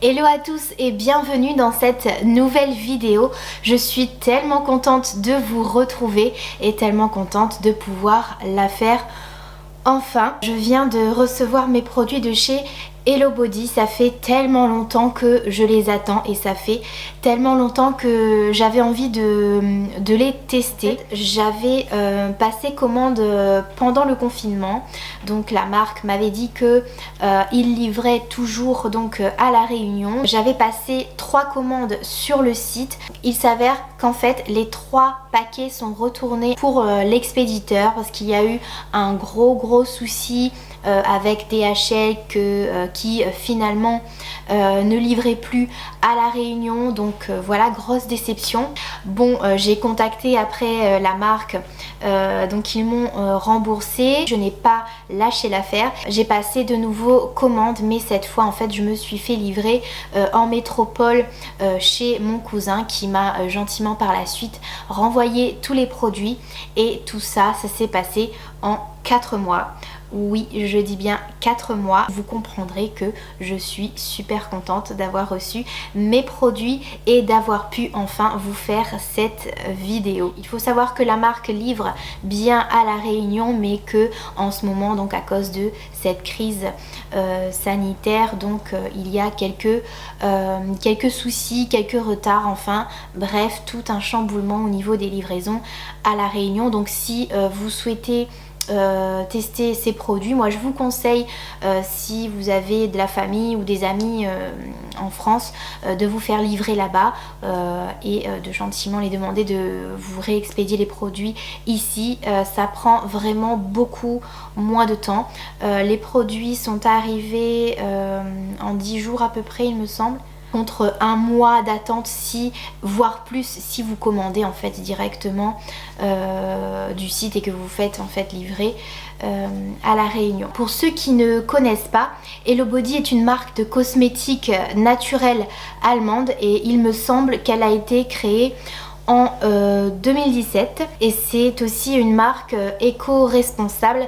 Hello à tous et bienvenue dans cette nouvelle vidéo. Je suis tellement contente de vous retrouver et tellement contente de pouvoir la faire enfin. Je viens de recevoir mes produits de chez Hello Body. Ça fait tellement longtemps que je les attends et ça fait tellement longtemps que j'avais envie de les tester. J'avais passé commande pendant le confinement, donc la marque m'avait dit que ils livraient toujours donc à La Réunion. J'avais passé 3 commandes sur le site. Il s'avère qu'en fait les 3 paquets sont retournés pour l'expéditeur parce qu'il y a eu un gros souci avec DHL qui finalement ne livrait plus à La Réunion, donc voilà, grosse déception. Bon, j'ai contacté après la marque, donc ils m'ont remboursé. Je n'ai pas lâché l'affaire, j'ai passé de nouveau commande, mais cette fois en fait je me suis fait livrer en métropole chez mon cousin qui m'a gentiment par la suite renvoyé tous les produits et tout ça, ça s'est passé en 4 mois. Oui, je dis bien 4 mois. Vous comprendrez que je suis super contente d'avoir reçu mes produits et d'avoir pu enfin vous faire cette vidéo. Il faut savoir que la marque livre bien à La Réunion, mais que en ce moment, donc à cause de cette crise sanitaire, donc il y a quelques soucis, quelques retards, enfin bref, tout un chamboulement au niveau des livraisons à La Réunion. Donc si vous souhaitez tester ces produits, moi je vous conseille, si vous avez de la famille ou des amis en France, de vous faire livrer là-bas et de gentiment les demander de vous réexpédier les produits ici. Ça prend vraiment beaucoup moins de temps. Les produits sont arrivés en 10 jours à peu près, il me semble, contre un mois d'attente, si voire plus si vous commandez en fait directement du site et que vous faites en fait livrer à La Réunion. Pour ceux qui ne connaissent pas, Hello Body est une marque de cosmétiques naturels allemande et il me semble qu'elle a été créée en 2017 et c'est aussi une marque éco-responsable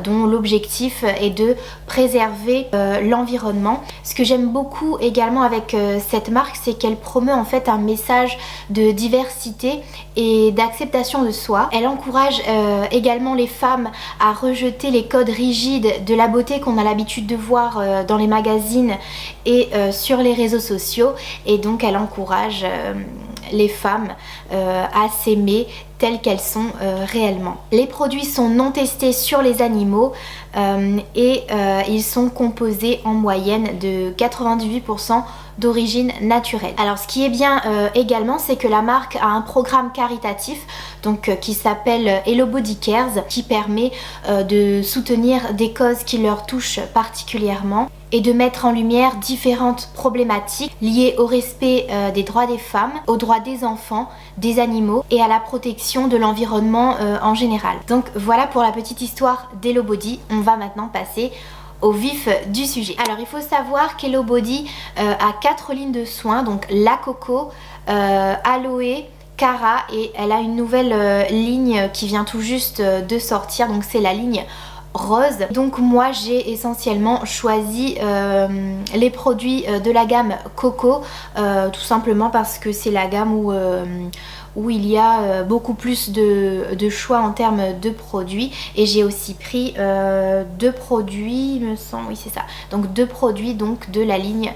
dont l'objectif est de préserver l'environnement. Ce que j'aime beaucoup également avec cette marque, c'est qu'elle promeut en fait un message de diversité et d'acceptation de soi. Elle encourage également les femmes à rejeter les codes rigides de la beauté qu'on a l'habitude de voir dans les magazines et sur les réseaux sociaux, et donc elle encourage les femmes à s'aimer telles qu'elles sont réellement. Les produits sont non testés sur les animaux et ils sont composés en moyenne de 98% d'origine naturelle. Alors ce qui est bien également, c'est que la marque a un programme caritatif donc qui s'appelle Hello Body Cares, qui permet de soutenir des causes qui leur touchent particulièrement et de mettre en lumière différentes problématiques liées au respect des droits des femmes, aux droits des enfants, des animaux et à la protection de l'environnement en général. Donc voilà pour la petite histoire d'Hello Body. On va maintenant passer au vif du sujet. Alors il faut savoir qu'Hello Body a 4 lignes de soins, donc la coco, aloe, cara, et elle a une nouvelle ligne qui vient tout juste de sortir, donc c'est la ligne rose. Donc moi j'ai essentiellement choisi les produits de la gamme coco, tout simplement parce que c'est la gamme où il y a beaucoup plus de choix en termes de produits, et j'ai aussi pris 2 produits, il me semble, oui c'est ça, donc 2 produits donc de la ligne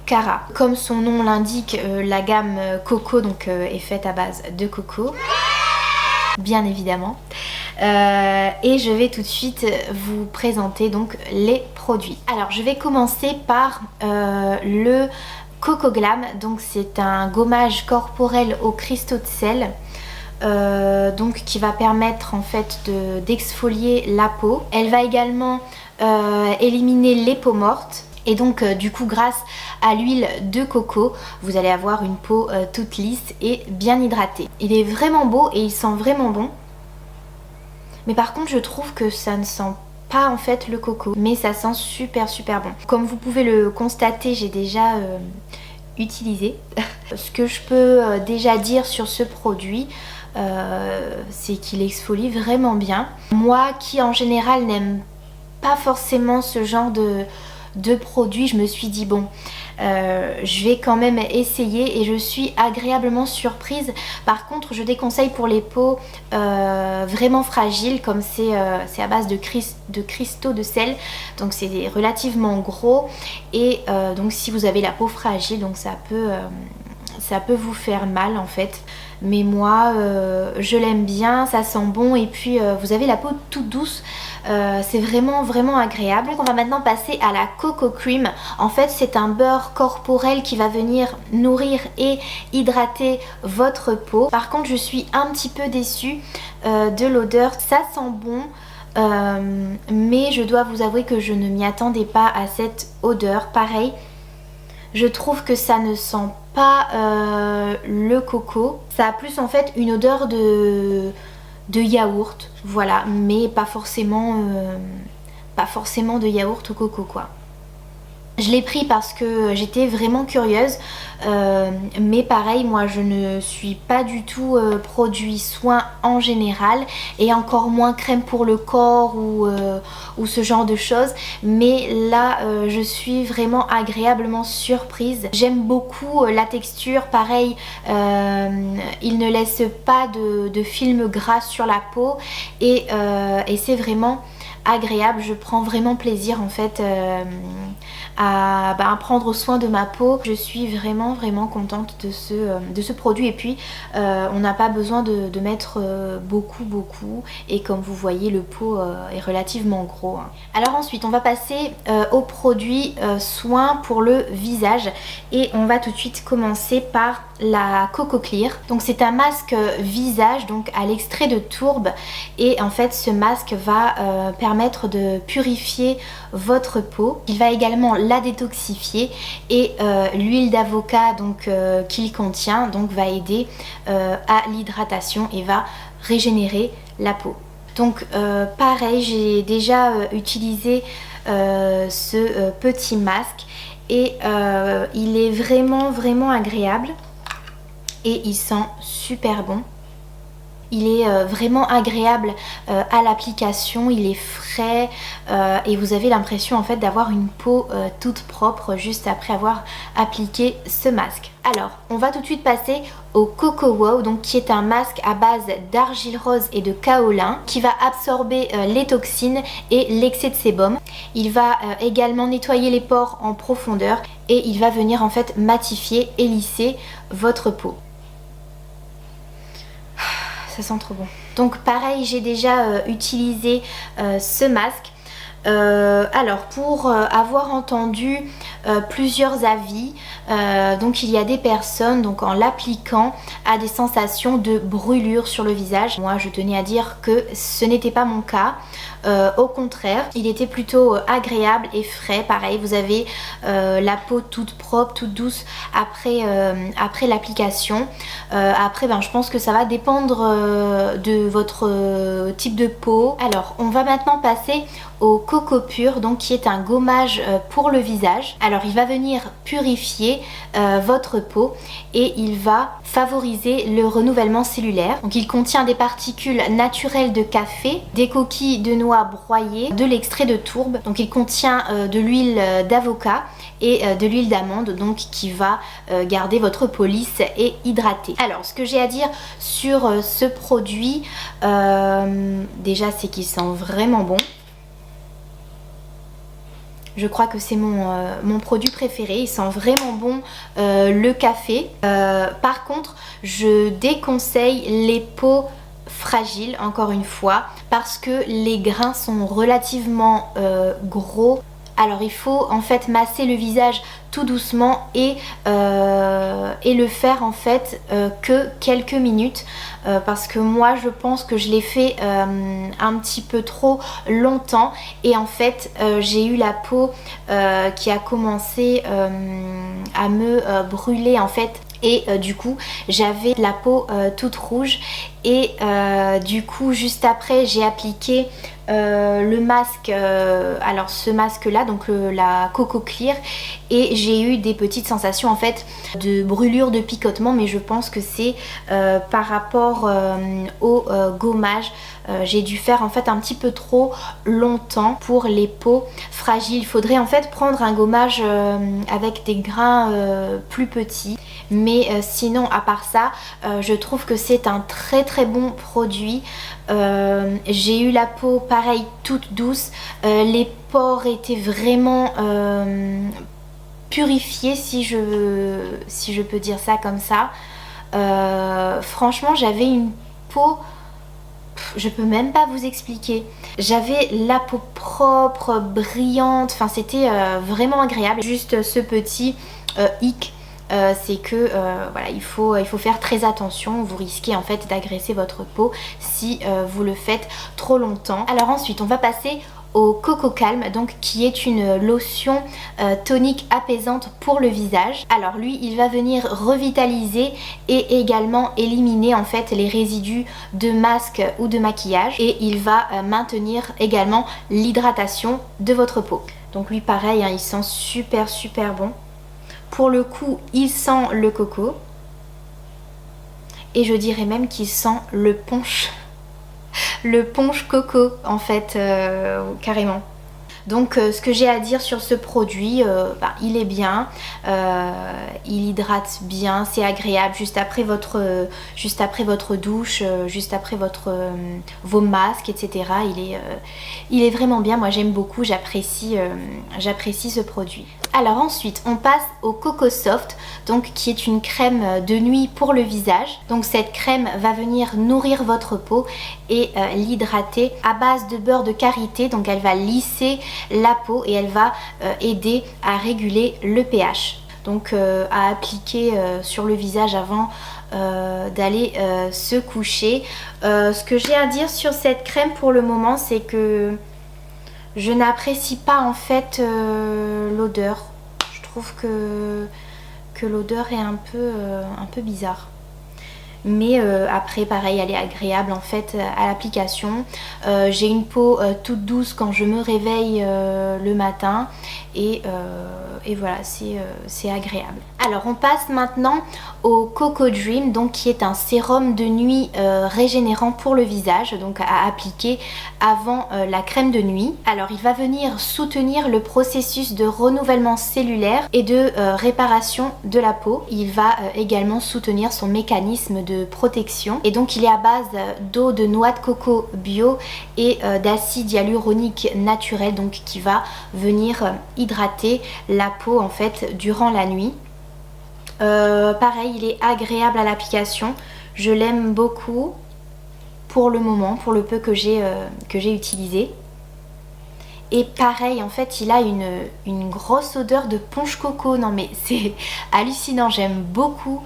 Cara. Comme son nom l'indique, la gamme coco donc est faite à base de coco, bien évidemment. Et je vais tout de suite vous présenter donc les produits. Alors je vais commencer par le Coco Glam, donc c'est un gommage corporel aux cristaux de sel, donc qui va permettre en fait d'exfolier la peau. Elle va également éliminer les peaux mortes. Et donc du coup, grâce à l'huile de coco, vous allez avoir une peau toute lisse et bien hydratée. Il est vraiment beau et il sent vraiment bon. Mais par contre je trouve que ça ne sent pas en fait le coco, mais ça sent super bon. Comme vous pouvez le constater, j'ai déjà utilisé. Ce que je peux déjà dire sur ce produit, c'est qu'il exfolie vraiment bien. Moi qui en général n'aime pas forcément ce genre de produits, je me suis dit bon, je vais quand même essayer et je suis agréablement surprise. Par contre, je déconseille pour les peaux vraiment fragiles, comme c'est à base de cristaux de sel, donc c'est relativement gros et donc si vous avez la peau fragile, donc ça peut vous faire mal en fait. Mais moi je l'aime bien, ça sent bon et puis vous avez la peau toute douce, c'est vraiment agréable. Donc on va maintenant passer à la Coco Cream. En fait c'est un beurre corporel qui va venir nourrir et hydrater votre peau. Par contre je suis un petit peu déçue de l'odeur, ça sent bon. Mais je dois vous avouer que je ne m'y attendais pas à cette odeur. Pareil, je trouve que ça ne sent pas le coco. Ça a plus en fait une odeur de yaourt, voilà, mais pas forcément de yaourt au coco quoi. Je l'ai pris parce que j'étais vraiment curieuse, mais pareil, moi je ne suis pas du tout produit soin en général et encore moins crème pour le corps ou ce genre de choses. Mais là je suis vraiment agréablement surprise. J'aime beaucoup la texture, pareil, il ne laisse pas de film gras sur la peau et c'est vraiment agréable. Je prends vraiment plaisir en fait à prendre soin de ma peau. Je suis vraiment contente de ce produit et puis on n'a pas besoin de mettre beaucoup et comme vous voyez le pot est relativement gros hein. Alors ensuite on va passer aux produits soins pour le visage et on va tout de suite commencer par la Coco Clear. Donc c'est un masque visage donc à l'extrait de tourbe et en fait ce masque va permettre de purifier votre peau. Il va également la détoxifier et l'huile d'avocat donc qu'il contient donc va aider à l'hydratation et va régénérer la peau. Donc pareil, j'ai déjà utilisé ce petit masque et il est vraiment agréable et il sent super bon. Il est vraiment agréable à l'application, il est frais et vous avez l'impression en fait d'avoir une peau toute propre juste après avoir appliqué ce masque. Alors on va tout de suite passer au Coco Wow, donc qui est un masque à base d'argile rose et de kaolin qui va absorber les toxines et l'excès de sébum. Il va également nettoyer les pores en profondeur et il va venir en fait matifier et lisser votre peau. Ça sent trop bon. Donc pareil, j'ai déjà utilisé ce masque. Alors pour avoir entendu plusieurs avis, donc il y a des personnes donc en l'appliquant a des sensations de brûlure sur le visage. Moi je tenais à dire que ce n'était pas mon cas. Au contraire, il était plutôt agréable et frais. Pareil, vous avez la peau toute propre, toute douce après l'application. Après je pense que ça va dépendre de votre type de peau. Alors on va maintenant passer au Coco Pur, donc qui est un gommage pour le visage. Alors il va venir purifier votre peau et il va favoriser le renouvellement cellulaire. Donc il contient des particules naturelles de café, des coquilles de noix broyées, de l'extrait de tourbe. Donc il contient de l'huile d'avocat et de l'huile d'amande, donc qui va garder votre peau lisse et hydratée. Alors ce que j'ai à dire sur ce produit, déjà c'est qu'il sent vraiment bon. Je crois que c'est mon produit préféré, il sent vraiment bon le café. Par contre, je déconseille les peaux fragiles, encore une fois, parce que les grains sont relativement gros. Alors il faut en fait masser le visage tout doucement et le faire en fait que quelques minutes parce que moi je pense que je l'ai fait un petit peu trop longtemps et en fait j'ai eu la peau qui a commencé à me brûler en fait. Et du coup j'avais la peau toute rouge et du coup juste après j'ai appliqué le masque, alors ce masque là, donc la Coco Clear, et j'ai eu des petites sensations en fait de brûlure, de picotement, mais je pense que c'est par rapport au gommage. J'ai dû faire en fait un petit peu trop longtemps pour les peaux fragiles. Il faudrait en fait prendre un gommage avec des grains plus petits. Mais sinon à part ça, je trouve que c'est un très très bon produit. J'ai eu la peau pareil toute douce. Les pores étaient vraiment purifiés, si je peux dire ça comme ça. Franchement j'avais une peau... Je peux même pas vous expliquer. J'avais la peau propre, brillante, enfin c'était vraiment agréable. Juste ce petit hic, c'est que voilà, il faut faire très attention. Vous risquez en fait d'agresser votre peau si vous le faites trop longtemps. Alors ensuite on va passer au Coco Calm, donc qui est une lotion tonique apaisante pour le visage. Alors lui il va venir revitaliser et également éliminer en fait les résidus de masque ou de maquillage, et il va maintenir également l'hydratation de votre peau. Donc lui pareil, hein, il sent super super bon. Pour le coup il sent le coco, et je dirais même qu'il sent le punch. Le punch coco en fait, carrément. Donc ce que j'ai à dire sur ce produit, il est bien, il hydrate bien, c'est agréable juste après votre douche, juste après vos masques, etc. Il est vraiment bien, moi j'aime beaucoup, j'apprécie ce produit. Alors ensuite on passe au Coco Soft, donc qui est une crème de nuit pour le visage. Donc cette crème va venir nourrir votre peau et l'hydrater à base de beurre de karité. Donc elle va lisser la peau et elle va aider à réguler le pH. Donc à appliquer sur le visage avant d'aller se coucher. Ce que j'ai à dire sur cette crème pour le moment, c'est que je n'apprécie pas en fait l'odeur. Je trouve que l'odeur est un peu bizarre. Mais après pareil, elle est agréable en fait à l'application. J'ai une peau toute douce quand je me réveille le matin, et voilà, c'est agréable. Alors on passe maintenant au Coco Dream, donc qui est un sérum de nuit régénérant pour le visage, donc à appliquer avant la crème de nuit. Alors il va venir soutenir le processus de renouvellement cellulaire et de réparation de la peau. Il va également soutenir son mécanisme de protection, et donc il est à base d'eau de noix de coco bio et d'acide hyaluronique naturel, donc qui va venir hydrater la peau en fait durant la nuit. Pareil, il est agréable à l'application, je l'aime beaucoup pour le moment, pour le peu que j'ai utilisé. Et pareil, en fait il a une grosse odeur de punch coco. Non mais c'est hallucinant, j'aime beaucoup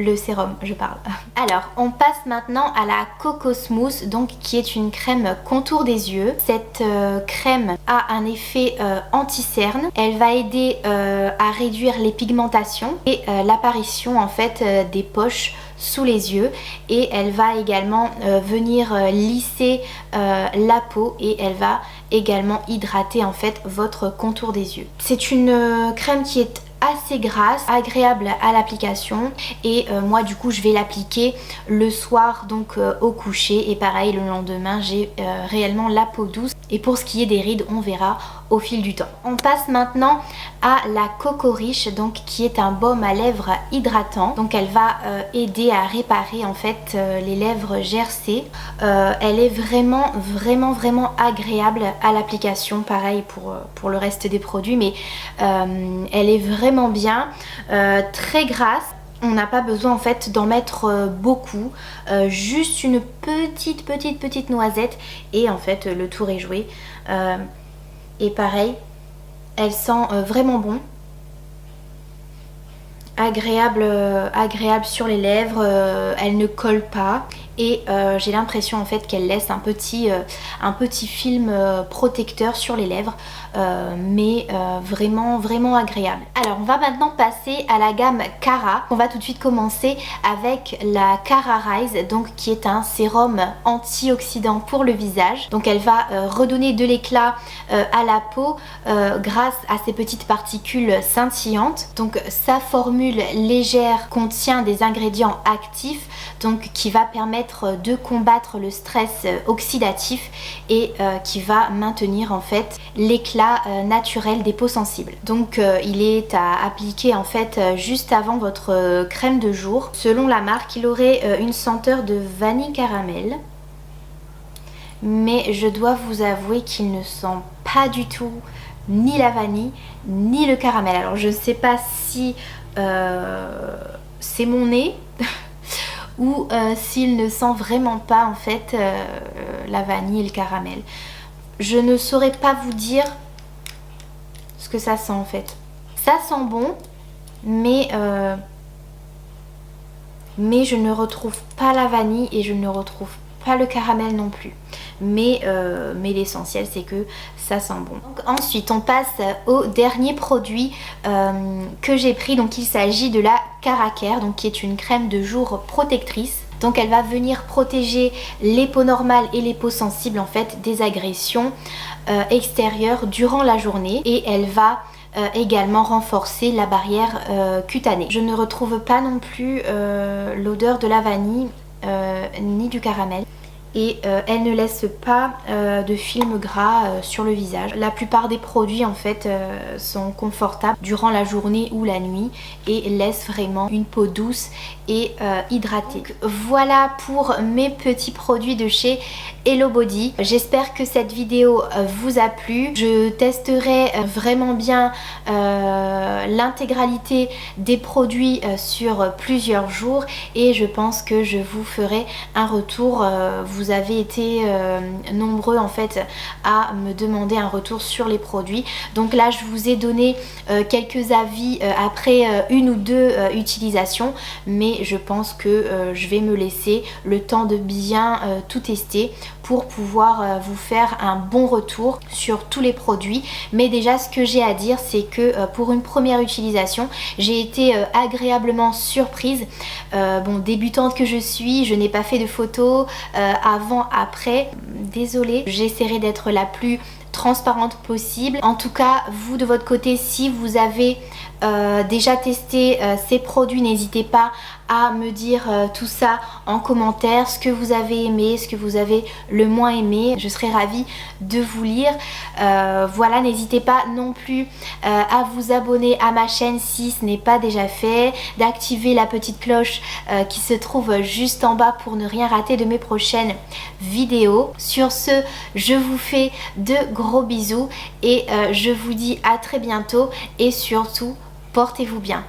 le sérum, je parle. Alors on passe maintenant à la Coco Smooth, donc qui est une crème contour des yeux. Cette crème a un effet anti-cerne. Elle va aider à réduire les pigmentations et l'apparition en fait des poches sous les yeux, et elle va également venir lisser la peau, et elle va également hydrater en fait votre contour des yeux. C'est une crème qui est assez grasse, agréable à l'application, et moi du coup je vais l'appliquer le soir, donc au coucher, et pareil le lendemain j'ai réellement la peau douce. Et pour ce qui est des rides, on verra au fil du temps. On passe maintenant à la Coco Rich, donc qui est un baume à lèvres hydratant. Donc elle va aider à réparer en fait les lèvres gercées. Elle est vraiment agréable à l'application, pareil pour le reste des produits, mais elle est vraiment bien, très grasse. On n'a pas besoin en fait d'en mettre beaucoup, juste une petite noisette, et en fait le tour est joué. Et pareil, elle sent vraiment bon, agréable sur les lèvres, elle ne colle pas, et j'ai l'impression en fait qu'elle laisse un petit film protecteur sur les lèvres, mais vraiment agréable. Alors on va maintenant passer à la gamme Cara. On va tout de suite commencer avec la Cara Rise, donc qui est un sérum antioxydant pour le visage. Donc elle va redonner de l'éclat à la peau grâce à ces petites particules scintillantes. Donc sa formule légère contient des ingrédients actifs, donc qui va permettre de combattre le stress oxydatif et qui va maintenir en fait l'éclat naturel des peaux sensibles. Donc il est à appliquer en fait juste avant votre crème de jour. Selon la marque, il aurait une senteur de vanille caramel, mais je dois vous avouer qu'il ne sent pas du tout ni la vanille ni le caramel. Alors je sais pas si c'est mon nez ou s'il ne sent vraiment pas en fait la vanille et le caramel. Je ne saurais pas vous dire ce que ça sent en fait. Ça sent bon, mais je ne retrouve pas la vanille et je ne retrouve pas le caramel non plus. Mais l'essentiel c'est que ça sent bon. Donc, ensuite on passe au dernier produit que j'ai pris. Donc il s'agit de la Cara Care, donc qui est une crème de jour protectrice. Donc elle va venir protéger les peaux normales et les peaux sensibles en fait des agressions extérieures durant la journée, et elle va également renforcer la barrière cutanée. Je ne retrouve pas non plus l'odeur de la vanille ni du caramel. Et elle ne laisse pas de film gras sur le visage. La plupart des produits en fait sont confortables durant la journée ou la nuit et laissent vraiment une peau douce et hydratée. Donc, voilà pour mes petits produits de chez Hello Body. J'espère que cette vidéo vous a plu. Je testerai vraiment bien l'intégralité des produits sur plusieurs jours et je pense que je vous ferai un retour. Vous avez été nombreux en fait à me demander un retour sur les produits. Donc là je vous ai donné quelques avis après une ou deux utilisations, mais je pense que je vais me laisser le temps de bien tout tester pour pouvoir vous faire un bon retour sur tous les produits. Mais déjà ce que j'ai à dire c'est que pour une première utilisation j'ai été agréablement surprise. Bon, débutante que je suis, je n'ai pas fait de photos avant, après, désolée, j'essaierai d'être la plus transparente possible. En tout cas, vous de votre côté, si vous avez déjà testé ces produits, n'hésitez pas à me dire tout ça en commentaire, ce que vous avez aimé, ce que vous avez le moins aimé. Je serai ravie de vous lire. Voilà, n'hésitez pas non plus à vous abonner à ma chaîne si ce n'est pas déjà fait, d'activer la petite cloche qui se trouve juste en bas pour ne rien rater de mes prochaines vidéos. Sur ce, je vous fais de gros bisous et je vous dis à très bientôt et surtout, portez-vous bien.